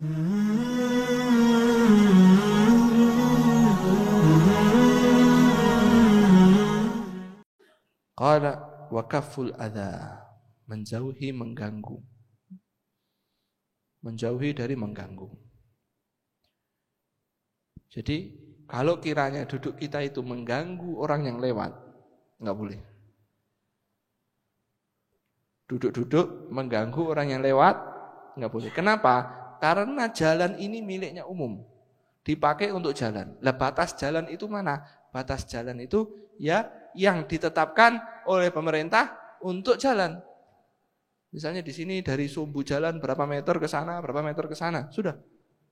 Qala wa kafful adza, menjauhi mengganggu. Menjauhi dari mengganggu. Jadi kalau kiranya duduk kita itu mengganggu orang yang lewat, enggak boleh. Duduk-duduk mengganggu orang yang lewat, enggak boleh. Kenapa? Karena jalan ini miliknya umum. Dipakai untuk jalan. Lah batas jalan itu mana? Batas jalan itu ya yang ditetapkan oleh pemerintah untuk jalan. Misalnya di sini dari sumbu jalan berapa meter ke sana, berapa meter ke sana, sudah.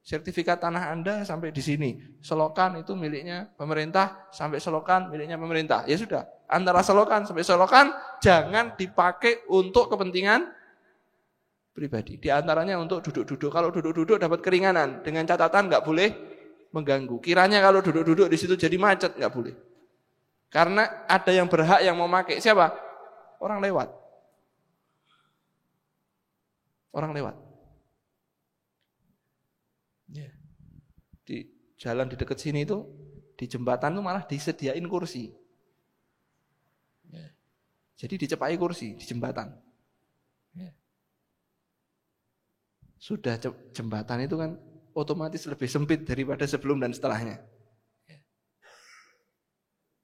Sertifikat tanah Anda sampai di sini. Selokan itu miliknya pemerintah, sampai selokan miliknya pemerintah. Ya sudah, antara selokan sampai selokan jangan dipakai untuk kepentingan pribadi. Di antaranya untuk duduk-duduk. Kalau duduk-duduk dapat keringanan, dengan catatan nggak boleh mengganggu. Kiranya kalau duduk-duduk di situ jadi macet, nggak boleh. Karena ada yang berhak yang mau pakai. Siapa? Orang lewat. Orang lewat. Di jalan di dekat sini itu, di jembatan itu malah disediain kursi. Jadi dicepai kursi di jembatan. Sudah jembatan itu kan otomatis lebih sempit daripada sebelum dan setelahnya.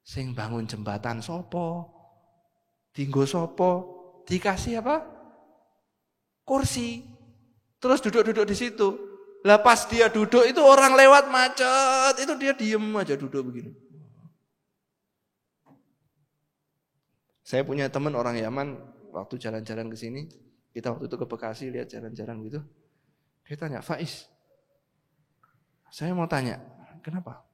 Sing bangun jembatan sopo, dinggo sopo, dikasih apa? Kursi. Terus duduk-duduk di situ. Lah pas dia duduk itu orang lewat macet, itu dia diem aja duduk begini. Saya punya teman orang Yaman, waktu jalan-jalan ke sini, kita waktu itu ke Bekasi lihat jalan-jalan gitu. Dia tanya, Faiz, saya mau tanya, kenapa?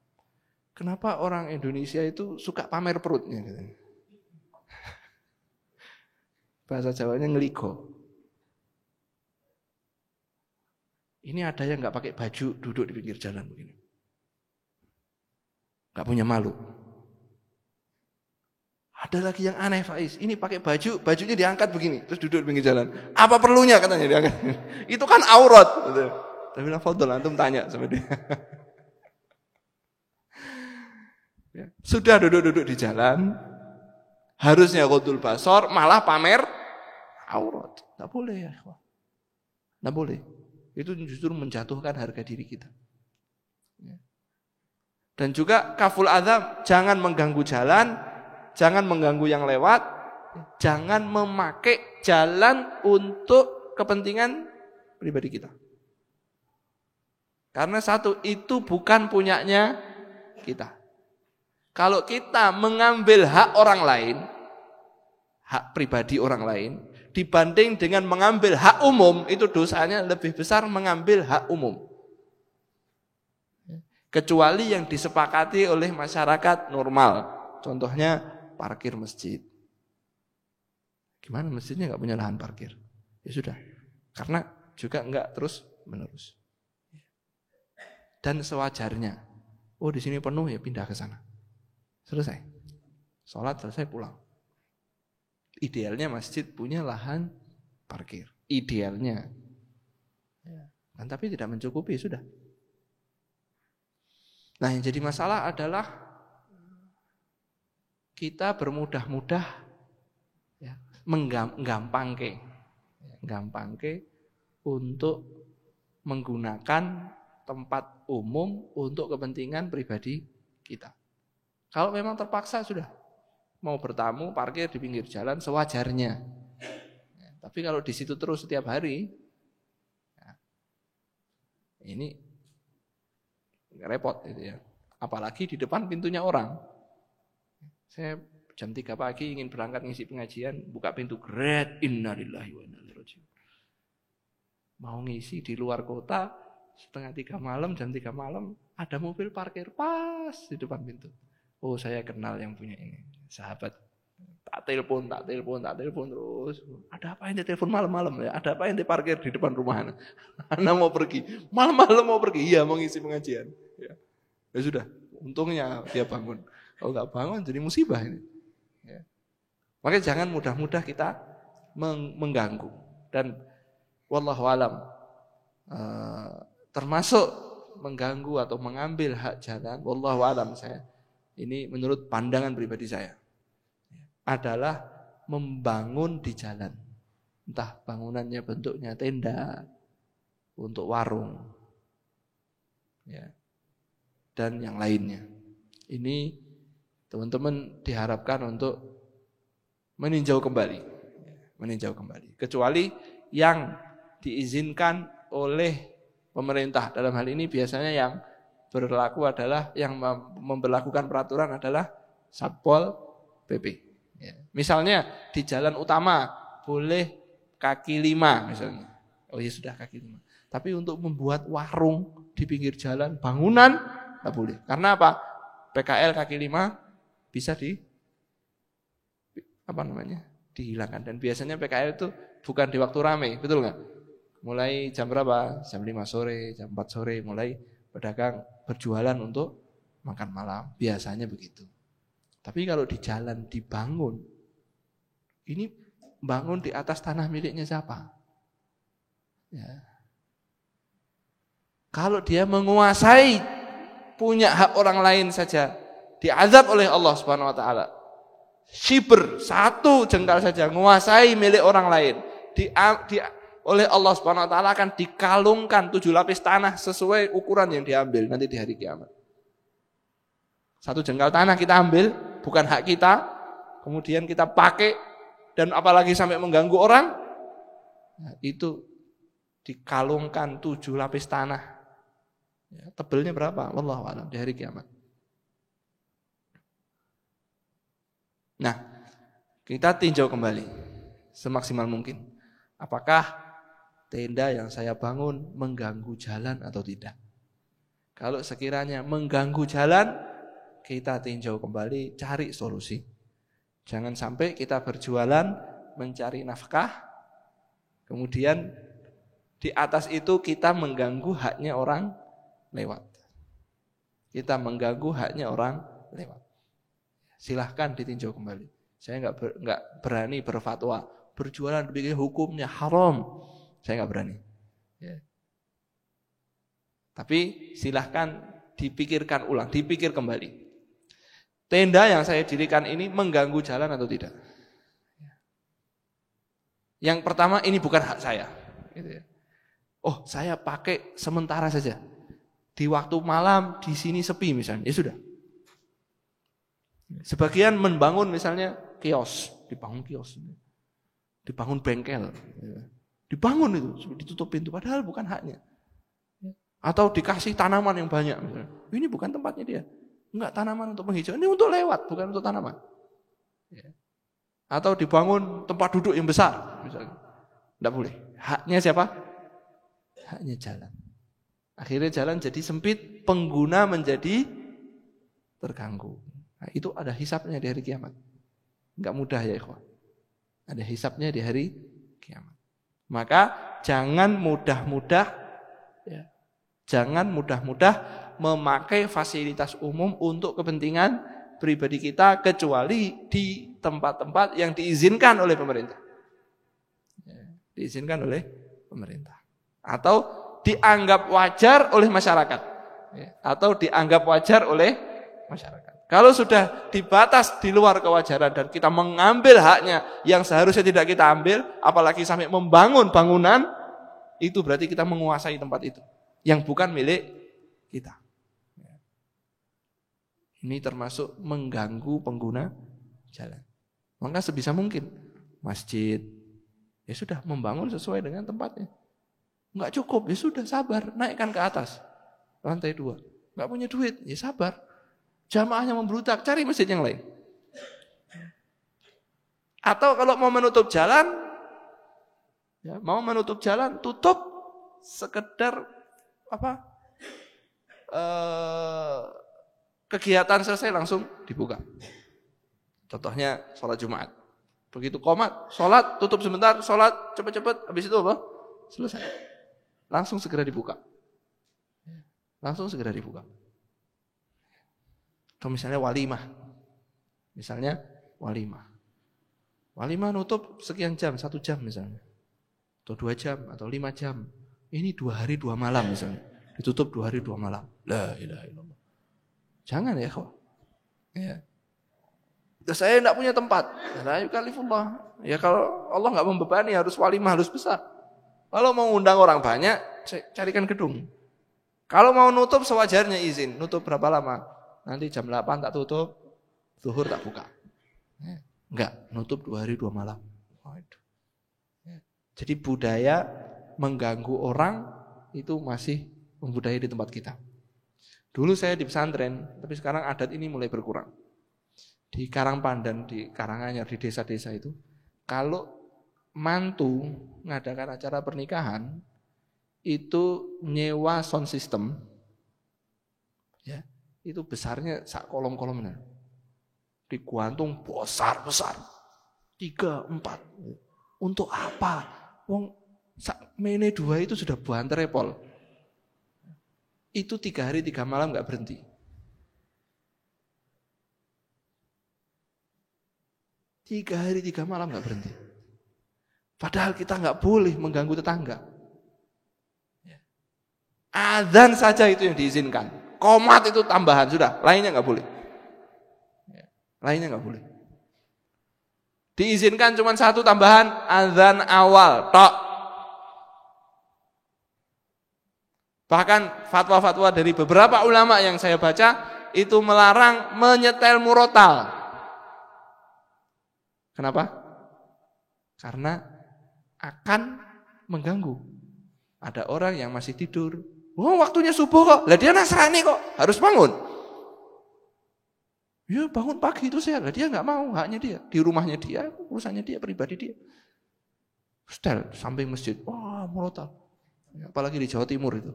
Kenapa orang Indonesia itu suka pamer perutnya? Bahasa Jawanya ngeligo. Ini ada yang nggak pakai baju duduk di pinggir jalan begini, nggak punya malu. Ada lagi yang aneh Faiz, ini pakai baju, bajunya diangkat begini, terus duduk di pinggir jalan. Apa perlunya katanya diangkat? Itu kan aurat. Tapi bilang fadhol antum tanya sama dia. Sudah duduk-duduk di jalan, harusnya ghadul basar, malah pamer aurat. Nggak boleh ya, nggak boleh. Itu justru menjatuhkan harga diri kita. Dan juga kaful adzam, jangan mengganggu jalan, jangan mengganggu yang lewat, jangan memakai jalan untuk kepentingan pribadi kita. Karena satu, itu bukan punyanya kita. Kalau kita mengambil hak orang lain, hak pribadi orang lain, dibanding dengan mengambil hak umum, itu dosanya lebih besar mengambil hak umum. Kecuali yang disepakati oleh masyarakat normal. Contohnya parkir masjid. Gimana masjidnya nggak punya lahan parkir? Ya sudah. Karena juga nggak terus menerus. Dan sewajarnya. Oh di sini penuh ya pindah ke sana. Selesai. Sholat selesai pulang. Idealnya masjid punya lahan parkir. Idealnya. Kan, tapi tidak mencukupi, sudah. Nah yang jadi masalah adalah kita bermudah-mudah ya, menggampangke untuk menggunakan tempat umum untuk kepentingan pribadi kita. Kalau memang terpaksa sudah. Mau bertamu, parkir di pinggir jalan sewajarnya. Ya, tapi kalau di situ terus setiap hari, ya, ini repot gitu ya. Apalagi di depan pintunya orang. Saya jam 3 pagi ingin berangkat ngisi pengajian, buka pintu, gret, innalillahi wa inna ilaihi raji'un. Mau ngisi di luar kota, setengah 3 malam, jam 3 malam, ada mobil parkir pas di depan pintu. Oh saya kenal yang punya ini, sahabat. Tak telepon terus. Ada apa yang telepon malam-malam ya? Ada apa yang parkir di depan rumah Ana mau pergi. Malam-malam mau pergi. Iya mau ngisi pengajian. Ya sudah. Untungnya dia bangun. Kalau nggak bangun jadi musibah ini. Ya. Makanya jangan mudah-mudah kita mengganggu. Dan wallahu alam termasuk mengganggu atau mengambil hak jalan, wallahu alam saya. Ini menurut pandangan pribadi saya. Adalah membangun di jalan. Entah bangunannya bentuknya tenda untuk warung. Ya. Dan yang lainnya. Ini teman-teman diharapkan untuk meninjau kembali. Meninjau kembali. Kecuali yang diizinkan oleh pemerintah. Dalam hal ini biasanya yang berlaku adalah, yang memberlakukan peraturan adalah Satpol PP. Ya. Misalnya di jalan utama boleh kaki 5 misalnya. Oh ya sudah kaki 5. Tapi untuk membuat warung di pinggir jalan, bangunan, tidak boleh. Karena apa? PKL kaki 5 bisa dihilangkan. Dan biasanya PKL itu bukan di waktu ramai, betul nggak? Mulai jam berapa? Jam 5 sore, jam 4 sore mulai pedagang berjualan untuk makan malam. Biasanya begitu. Tapi kalau di jalan dibangun, ini bangun di atas tanah miliknya siapa? Ya. Kalau dia menguasai, punya hak orang lain saja, diazab oleh Allah Subhanahu wa taala. Shibr, 1 jengkal saja menguasai milik orang lain, oleh Allah Subhanahu wa taala akan dikalungkan 7 lapis tanah sesuai ukuran yang diambil nanti di hari kiamat. 1 jengkal tanah kita ambil, bukan hak kita, kemudian kita pakai dan apalagi sampai mengganggu orang, nah, itu dikalungkan 7 lapis tanah. Ya, tebelnya berapa? Wallahu a'lam di hari kiamat. Nah, kita tinjau kembali semaksimal mungkin. Apakah tenda yang saya bangun mengganggu jalan atau tidak? Kalau sekiranya mengganggu jalan, kita tinjau kembali, cari solusi. Jangan sampai kita berjualan mencari nafkah, kemudian di atas itu kita mengganggu haknya orang lewat. Kita mengganggu haknya orang lewat. Silahkan ditinjau kembali. Saya nggak berani berfatwa berjualan begini hukumnya haram. Saya nggak berani. Ya. Tapi silahkan dipikirkan ulang, dipikir kembali. Tenda yang saya dirikan ini mengganggu jalan atau tidak? Yang pertama, ini bukan hak saya. Gitu ya. Oh, saya pakai sementara saja. Di waktu malam di sini sepi misalnya, ya sudah. Sebagian membangun misalnya kios, dibangun kios, dibangun bengkel, dibangun itu, ditutup pintu, padahal bukan haknya. Atau dikasih tanaman yang banyak, misalnya. Ini bukan tempatnya dia, enggak tanaman untuk penghijauan, ini untuk lewat, bukan untuk tanaman. Atau dibangun tempat duduk yang besar, misalnya, enggak boleh. Haknya siapa? Haknya jalan. Akhirnya jalan jadi sempit, pengguna menjadi terganggu. Nah, itu ada hisabnya di hari kiamat. Enggak mudah ya ikhwan. Ada hisabnya di hari kiamat. Maka jangan mudah-mudah memakai fasilitas umum untuk kepentingan pribadi kita kecuali di tempat-tempat yang diizinkan oleh pemerintah. Diizinkan oleh pemerintah. Atau dianggap wajar oleh masyarakat. Atau dianggap wajar oleh masyarakat. Kalau sudah dibatas di luar kewajaran dan kita mengambil haknya yang seharusnya tidak kita ambil, apalagi sampai membangun bangunan, itu berarti kita menguasai tempat itu yang bukan milik kita. Ini termasuk mengganggu pengguna jalan. Maka sebisa mungkin masjid, ya sudah membangun sesuai dengan tempatnya. Enggak cukup, ya sudah sabar, naikkan ke atas lantai 2. Enggak punya duit, ya sabar. Jamaahnya membludak, cari masjid yang lain. Atau kalau mau menutup jalan, tutup sekedar kegiatan selesai langsung dibuka. Contohnya sholat Jumat. Begitu qomat, sholat, tutup sebentar, sholat cepat-cepat, habis itu apa? Selesai. Langsung segera dibuka. Atau misalnya walimah. Walimah nutup sekian jam, 1 jam misalnya. Atau 2 jam, atau 5 jam. Ini 2 hari 2 malam misalnya. ditutup 2 hari 2 malam. La ilaha illallah. Jangan ya, kok. Ya. Saya tidak punya tempat. La yukallifullah. Ya kalau Allah nggak membebani harus walimah harus besar. Kalau mau undang orang banyak, carikan gedung. Kalau mau nutup sewajarnya izin. Nutup berapa lama? Nanti jam 8 tak tutup, zuhur tak buka. Enggak, nutup 2 hari 2 malam. Jadi budaya mengganggu orang itu masih membudaya di tempat kita. Dulu saya di pesantren, tapi sekarang adat ini mulai berkurang. Di Karangpandan, di Karanganyar, di desa-desa itu, kalau mantu mengadakan acara pernikahan, itu nyewa sound system, ya, itu besarnya sak kolom-kolomnya. Diguantung besar-besar, 3, 4. Untuk apa? Wong sak mene 2 itu sudah buanter repol. Itu 3 hari 3 malam nggak berhenti. Tiga hari 3 malam nggak berhenti. Padahal kita nggak boleh mengganggu tetangga. Adzan saja itu yang diizinkan. Qomat itu tambahan sudah, lainnya nggak boleh. Lainnya nggak boleh. Diizinkan cuma 1 tambahan, adzan awal, tok. Bahkan fatwa-fatwa dari beberapa ulama yang saya baca itu melarang menyetel murotal. Kenapa? Karena akan mengganggu. Ada orang yang masih tidur. Oh, waktunya subuh kok. Lah dia Nasrani kok, harus bangun. Ya bangun pagi itu saya. Lah dia nggak mau, haknya dia. Di rumahnya dia, urusannya dia, pribadi dia. Setel samping masjid. Wah, murotal. Apalagi di Jawa Timur itu.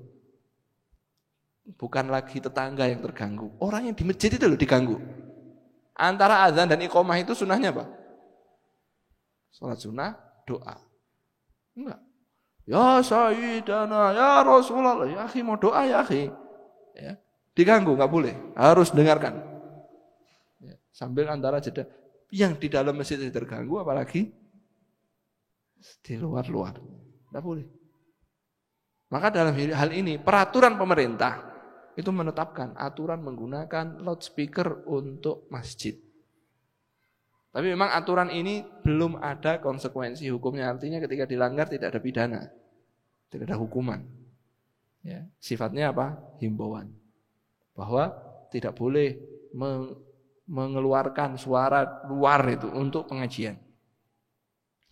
Bukan lagi tetangga yang terganggu. Orang yang di masjid itu loh diganggu. Antara azan dan iqomah itu sunahnya apa? Salat sunnah, doa. Enggak. Ya Sayyidana, ya Rasulullah, ya akhi mau doa ya akhi. Ya. Diganggu, enggak boleh. Harus dengarkan. Ya. Sambil antara jeda. Yang di dalam masjid terganggu, apalagi di luar-luar. Enggak boleh. Maka dalam hal ini, peraturan pemerintah itu menetapkan aturan menggunakan loudspeaker untuk masjid. Tapi memang aturan ini belum ada konsekuensi hukumnya. Artinya ketika dilanggar tidak ada pidana. Tidak ada hukuman. Ya, sifatnya apa? Himbauan. Bahwa tidak boleh mengeluarkan suara luar itu untuk pengajian.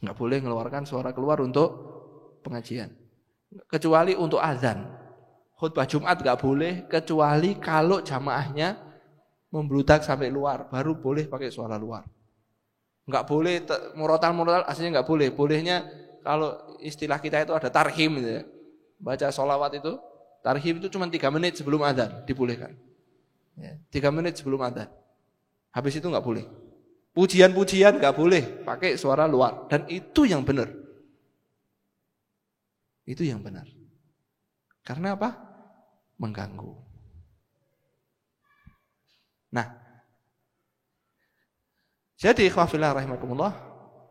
Enggak boleh mengeluarkan suara keluar untuk pengajian. Kecuali untuk azan. Khutbah Jumat enggak boleh kecuali kalau jamaahnya membludak sampai luar. Baru boleh pakai suara luar. Enggak boleh murotal aslinya enggak boleh. Bolehnya kalau istilah kita itu ada tarhim gitu ya. Baca sholawat itu, tarhim itu cuma 3 menit sebelum adzan dibolehkan. Ya, 3 menit sebelum adzan. Habis itu enggak boleh. Pujian-pujian enggak boleh pakai suara luar dan itu yang benar. Itu yang benar. Karena apa? Mengganggu. Nah, jadi ikhwafillah rahimakumullah,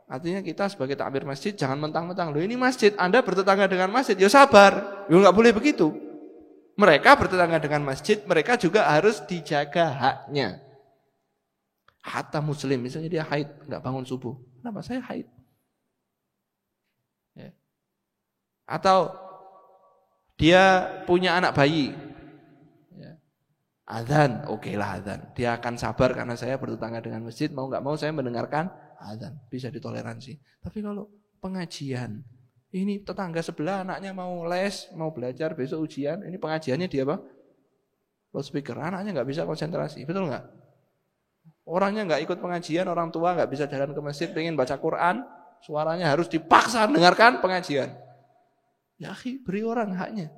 artinya kita sebagai takmir masjid jangan mentang-mentang, loh ini masjid, Anda bertetangga dengan masjid, ya sabar, ya nggak boleh begitu. Mereka bertetangga dengan masjid, mereka juga harus dijaga haknya. Hatta muslim, misalnya dia haid, nggak bangun subuh, kenapa saya haid? Ya. Atau dia punya anak bayi, adzan, okelah adzan. Dia akan sabar karena saya bertetangga dengan masjid, mau nggak mau saya mendengarkan adzan, bisa ditoleransi. Tapi kalau pengajian, ini tetangga sebelah anaknya mau les, mau belajar besok ujian, ini pengajiannya dia apa? Loudspeaker, anaknya nggak bisa konsentrasi, betul nggak? Orangnya nggak ikut pengajian, orang tua nggak bisa jalan ke masjid, pengen baca Quran, suaranya harus dipaksa dengarkan pengajian. Ya akhi, beri orang haknya.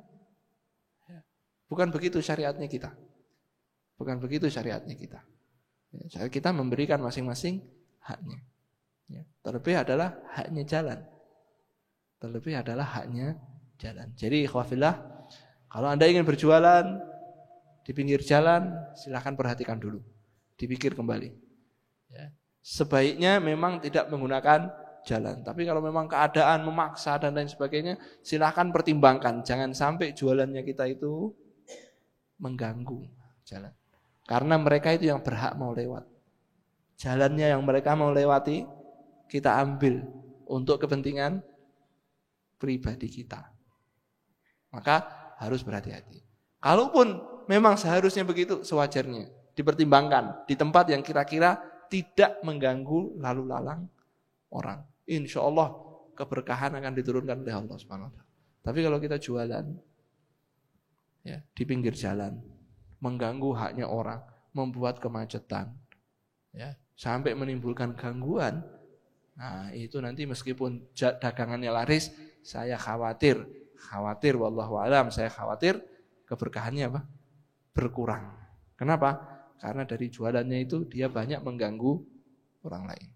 Bukan begitu syariatnya kita. Bukan begitu syariatnya kita. Kita memberikan masing-masing haknya. Terlebih adalah haknya jalan. Terlebih adalah haknya jalan. Jadi ikhwafillah, kalau Anda ingin berjualan di pinggir jalan, silahkan perhatikan dulu. Dipikir kembali. Sebaiknya memang tidak menggunakan jalan. Tapi kalau memang keadaan memaksa dan lain sebagainya, silahkan pertimbangkan. Jangan sampai jualannya kita itu mengganggu jalan. Karena mereka itu yang berhak mau lewat. Jalannya yang mereka mau lewati, kita ambil untuk kepentingan pribadi kita. Maka harus berhati-hati. Kalaupun memang seharusnya begitu, sewajarnya dipertimbangkan di tempat yang kira-kira tidak mengganggu lalu lalang orang. Insya Allah keberkahan akan diturunkan oleh Allah Subhanahu wa Ta'ala. Tapi kalau kita jualan ya, di pinggir jalan, mengganggu haknya orang, membuat kemacetan, ya, sampai menimbulkan gangguan, nah itu nanti meskipun dagangannya laris, saya khawatir wallahu alam, saya khawatir keberkahannya apa? Berkurang. Kenapa? Karena dari jualannya itu dia banyak mengganggu orang lain.